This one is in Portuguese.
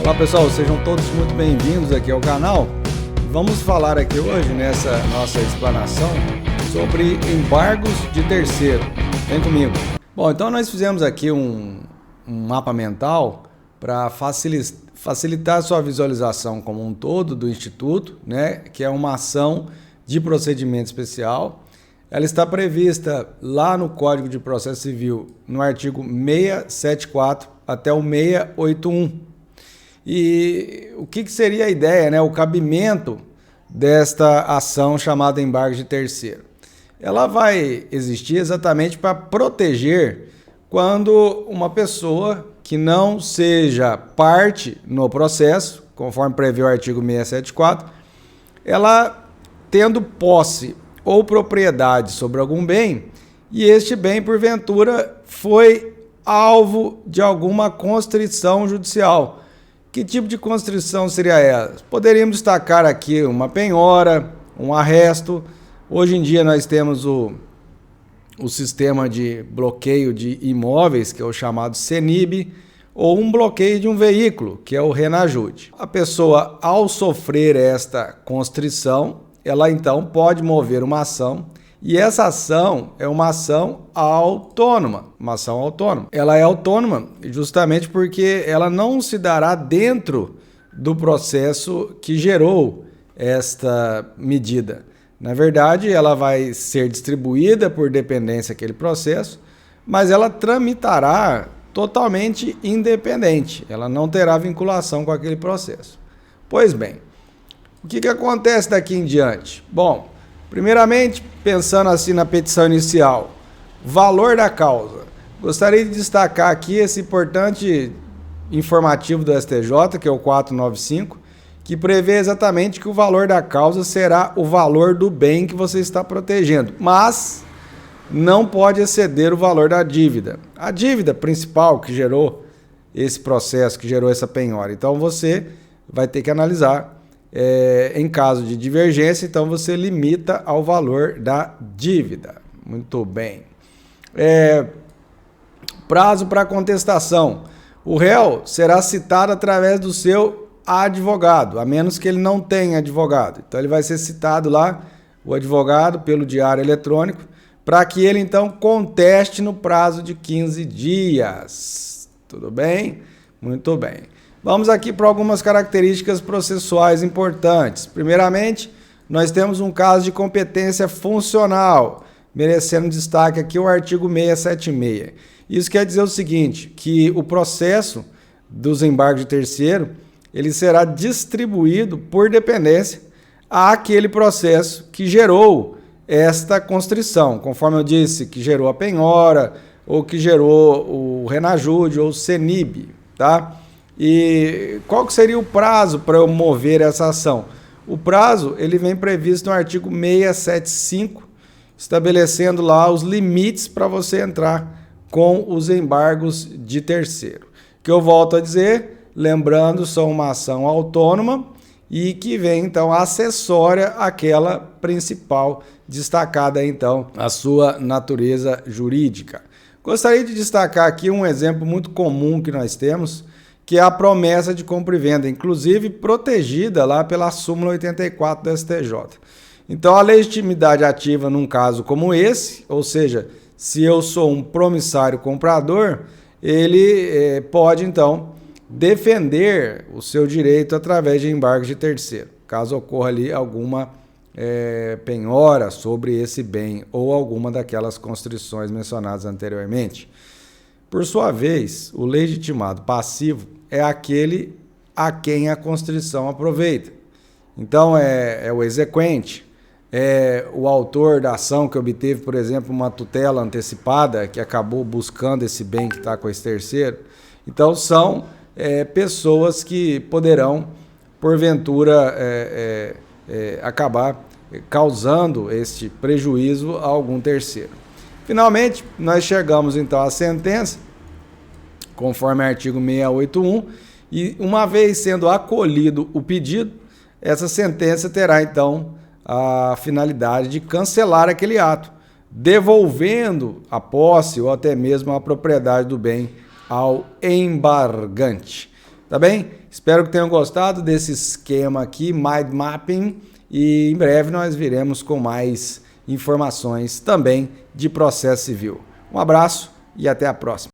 Olá pessoal, sejam todos muito bem-vindos aqui ao canal. Vamos falar aqui hoje, nessa nossa explanação, sobre embargos de terceiro. Vem comigo. Bom, então nós fizemos aqui um mapa mental para facilitar a sua visualização como um todo do Instituto, né, que é uma ação de procedimento especial. Ela está prevista lá no Código de Processo Civil, no artigo 674 até o 681. E o que seria a ideia, né, o cabimento desta ação chamada embargo de terceiro? Ela vai existir exatamente para proteger quando uma pessoa que não seja parte no processo, conforme prevê o artigo 674, ela tendo posse ou propriedade sobre algum bem, e este bem, porventura, foi alvo de alguma constrição judicial. Que tipo de constrição seria essa? Poderíamos destacar aqui uma penhora, um arresto. Hoje em dia nós temos o sistema de bloqueio de imóveis, que é o chamado CENIB, ou um bloqueio de um veículo, que é o RENAJUDE. A pessoa, ao sofrer esta constrição, ela então pode mover uma ação, e essa ação é uma ação autônoma, Ela é autônoma justamente porque ela não se dará dentro do processo que gerou esta medida. Na verdade, ela vai ser distribuída por dependência aquele processo, mas ela tramitará totalmente independente, ela não terá vinculação com aquele processo. Pois bem, o que acontece daqui em diante? Bom, primeiramente, pensando assim na petição inicial, valor da causa. Gostaria de destacar aqui esse importante informativo do STJ, que é o 495, que prevê exatamente que o valor da causa será o valor do bem que você está protegendo, mas não pode exceder o valor da dívida. A dívida principal que gerou esse processo, que gerou essa penhora. Então você vai ter que analisar. Em caso de divergência, então você limita ao valor da dívida. Muito bem. Prazo para contestação. O réu será citado através do seu advogado, a menos que ele não tenha advogado. Então ele vai ser citado lá, o advogado, pelo diário eletrônico, para que ele então conteste no prazo de 15 dias. Tudo bem? Muito bem. Vamos aqui para algumas características processuais importantes. Primeiramente, nós temos um caso de competência funcional, merecendo destaque aqui o artigo 676. Isso quer dizer o seguinte, que o processo dos embargos de terceiro, ele será distribuído por dependência àquele processo que gerou esta constrição, conforme eu disse, que gerou a penhora, ou que gerou o RENAJUDE ou o CENIB, tá? E qual que seria o prazo para eu mover essa ação? O prazo ele vem previsto no artigo 675, estabelecendo lá os limites para você entrar com os embargos de terceiro. Que eu volto a dizer, lembrando, são uma ação autônoma e que vem então acessória àquela principal, destacada então a sua natureza jurídica. Gostaria de destacar aqui um exemplo muito comum que nós temos, que é a promessa de compra e venda, inclusive protegida lá pela súmula 84 do STJ. Então, a legitimidade ativa num caso como esse, ou seja, se eu sou um promissário comprador, ele pode, então, defender o seu direito através de embargos de terceiro, caso ocorra ali alguma penhora sobre esse bem ou alguma daquelas constrições mencionadas anteriormente. Por sua vez, o legitimado passivo é aquele a quem a constrição aproveita. Então, é o exequente, é o autor da ação que obteve, por exemplo, uma tutela antecipada, que acabou buscando esse bem que está com esse terceiro. Então, são pessoas que poderão, porventura, acabar causando este prejuízo a algum terceiro. Finalmente, nós chegamos então à sentença, conforme o artigo 681, e uma vez sendo acolhido o pedido, essa sentença terá então a finalidade de cancelar aquele ato, devolvendo a posse ou até mesmo a propriedade do bem ao embargante. tá bem? Espero que tenham gostado desse esquema aqui, Mind Mapping, e em breve nós viremos com mais informações também de processo civil. Um abraço e até a próxima.